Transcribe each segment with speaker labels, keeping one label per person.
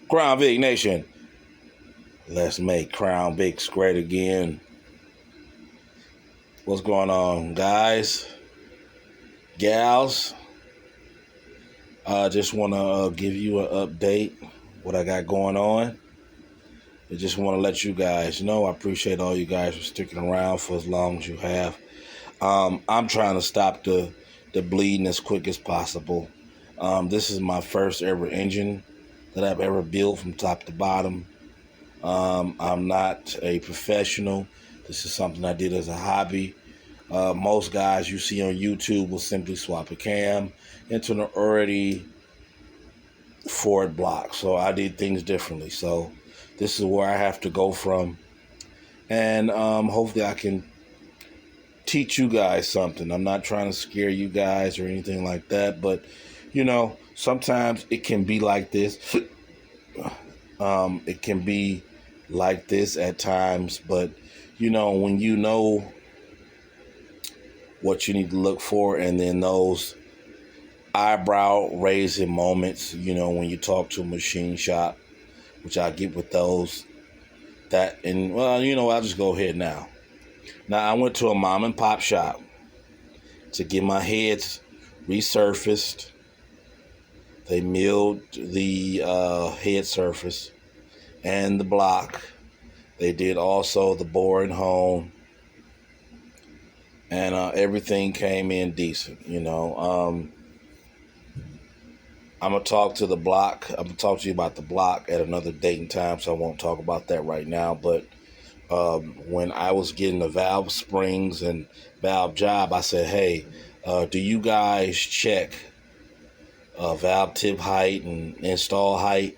Speaker 1: Crown Vic Nation, let's make Crown Vic great again. What's going on, guys, gals? I just want to give you an update what I got going on. I just want to let you guys know I appreciate all you guys for sticking around for as long as you have. I'm trying to stop the bleeding as quick as possible. This is my first ever engine that I've ever built from top to bottom. I'm not a professional. This is something I did as a hobby. Most guys you see on YouTube will simply swap a cam into an already Ford block. So I did things differently. So this is where I have to go from. And hopefully I can teach you guys something. I'm not trying to scare you guys or anything like that. But, sometimes it can be like this. It can be like this at times. But, when you know what you need to look for, and then those eyebrow raising moments, when you talk to a machine shop, which I get with those, I'll just go ahead now. Now, I went to a mom and pop shop to get my heads resurfaced. They milled the head surface and the block. They did also the bore and hone. And everything came in decent, I'm going to talk to the block. I'm going to talk to you about the block at another date and time, so I won't talk about that right now. But when I was getting the valve springs and valve job, I said, hey, do you guys check valve tip height and install height?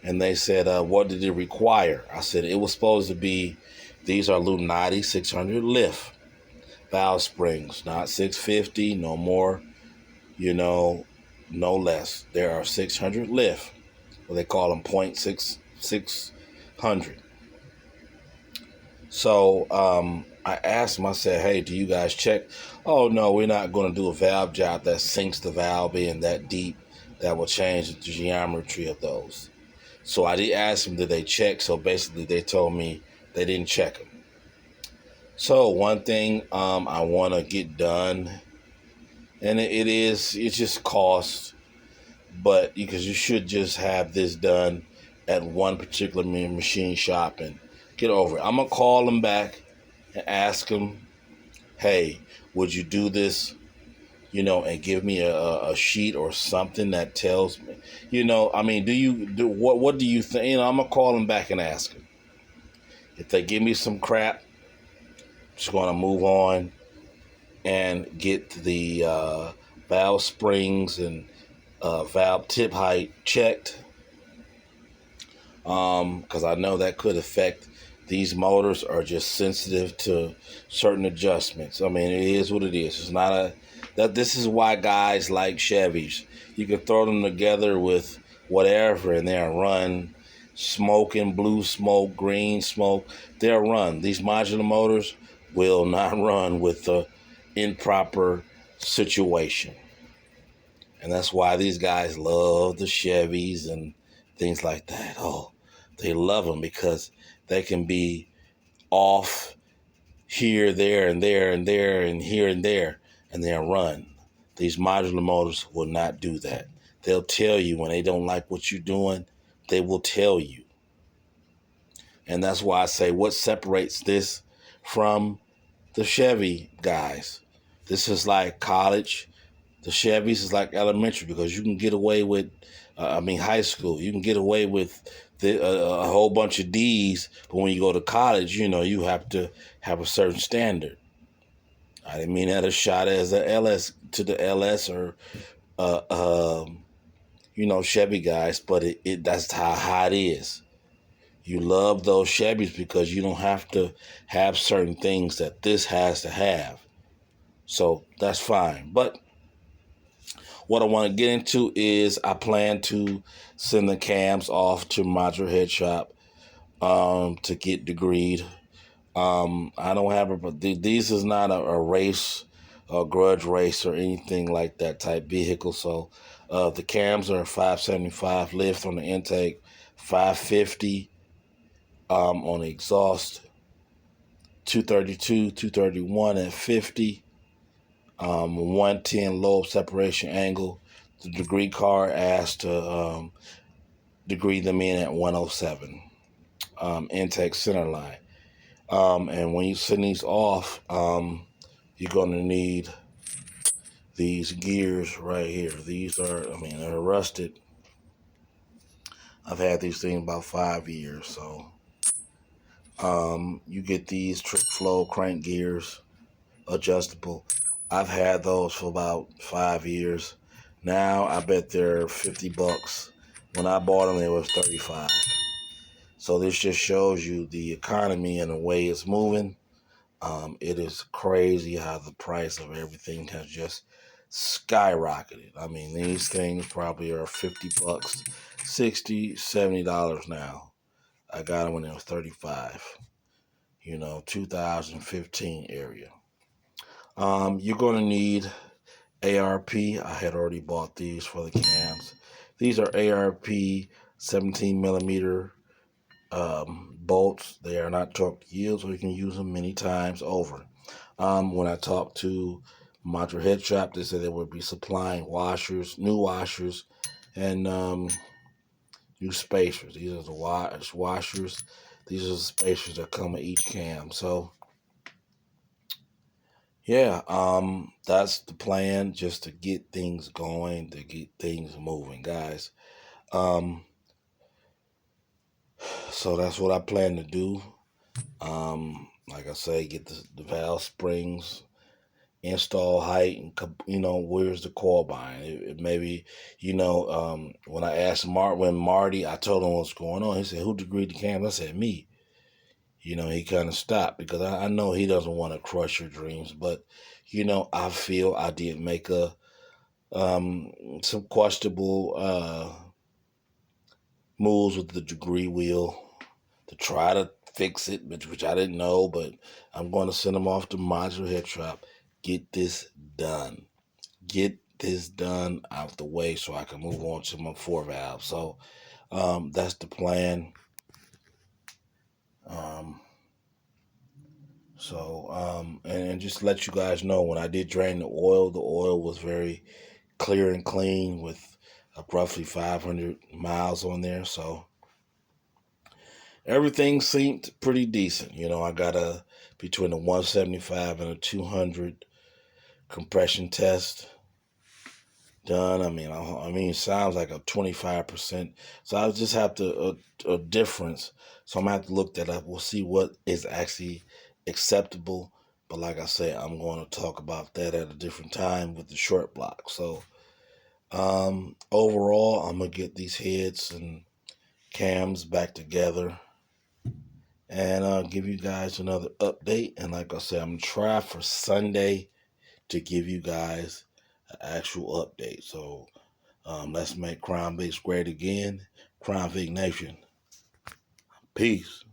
Speaker 1: And they said, what did it require? I said, it was supposed to be, these are Lunati 600 lift valve springs, not 650, no more, no less. There are 600 lift, what they call them 0.600. So I asked them, I said, hey, do you guys check? Oh, no, we're not going to do a valve job that sinks the valve in that deep. That will change the geometry of those. So I did ask them, did they check? So basically they told me they didn't check them. So one thing I want to get done, and it's just cost, but because you should just have this done at one particular machine shop and get over it. I'm going to call them back and ask them, hey, would you do this, and give me a sheet or something that tells me, what do you think? I'm going to call them back and ask them. If they give me some crap, I'm just going to move on and get the valve springs and valve tip height checked, because I know that could affect. These motors are just sensitive to certain adjustments. I mean, it is what it is. It's not this is why guys like Chevys. You can throw them together with whatever and they'll run. Smoking, blue smoke, green smoke, they'll run. These modular motors will not run with the improper situation. And that's why these guys love the Chevys and things like that. Oh, they love them because they can be off here, there, and there, and there, and here and there, and they'll run. These modular motors will not do that. They'll tell you when they don't like what you're doing, they will tell you. And that's why I say what separates this from the Chevy guys. This is like college. The Chevys is like elementary because you can get away with, high school. You can get away with a whole bunch of D's, but when you go to college, you have to have a certain standard. I didn't mean that a shot as a LS to the LS or, Chevy guys, but that's how it is. You love those Chevys because you don't have to have certain things that this has to have. So that's fine. But what I want to get into is I plan to send the cams off to Modular Head Shop to get degreed. I don't have these is not a race, a grudge race or anything like that type vehicle. So The cams are 575, lift on the intake 550, on the exhaust 232, 231 at 50, 110 lobe separation angle. The degree car asked to degree them in at 107. Intake center line. And when you send these off, you're going to need these gears right here. These are, I mean, they're rusted. I've had these things about 5 years. So you get these trick flow crank gears, adjustable. I've had those for about 5 years. Now I bet they're $50. When I bought them, they was 35. So this just shows you the economy and the way it's moving. It is crazy how the price of everything has just skyrocketed. I mean, these things probably are $50, $60, $70 now. I got them when it was 35. 2015 area. You're going to need ARP. I had already bought these for the cams. These are ARP 17 millimeter bolts. They are not torque to yield, so you can use them many times over. When I talked to Module Head Shop, they said they would be supplying washers, new washers, and new spacers. These are the washers. These are the spacers that come with each cam. So yeah, that's the plan, just to get things going, to get things moving, guys. So that's what I plan to do. Like I say, get the valve springs, install height, and where's the coil bind. It maybe, when I asked Marty, I told him what's going on. He said, "Who degreed the cam?" I said, "Me." He kind of stopped because I know he doesn't want to crush your dreams, but I feel I did make some questionable moves with the degree wheel to try to fix it, which I didn't know, but I'm going to send them off to Modular Head Shop. Get this done. Get this done out the way so I can move on to my 4 valve. So that's the plan. And just let you guys know, when I did drain the oil was very clear and clean with roughly 500 miles on there. So everything seemed pretty decent. I got between a 175 and a 200 compression test done. I mean, it sounds like a 25%. So I just have to a difference. So I'm gonna have to look that up. We'll see what is actually acceptable. But like I say, I'm going to talk about that at a different time with the short block. So overall, I'm gonna get these heads and cams back together and give you guys another update. And like I said, I'm gonna try for Sunday to give you guys an actual update. So let's make Crown Vic great again. Crown Vic Nation. Peace.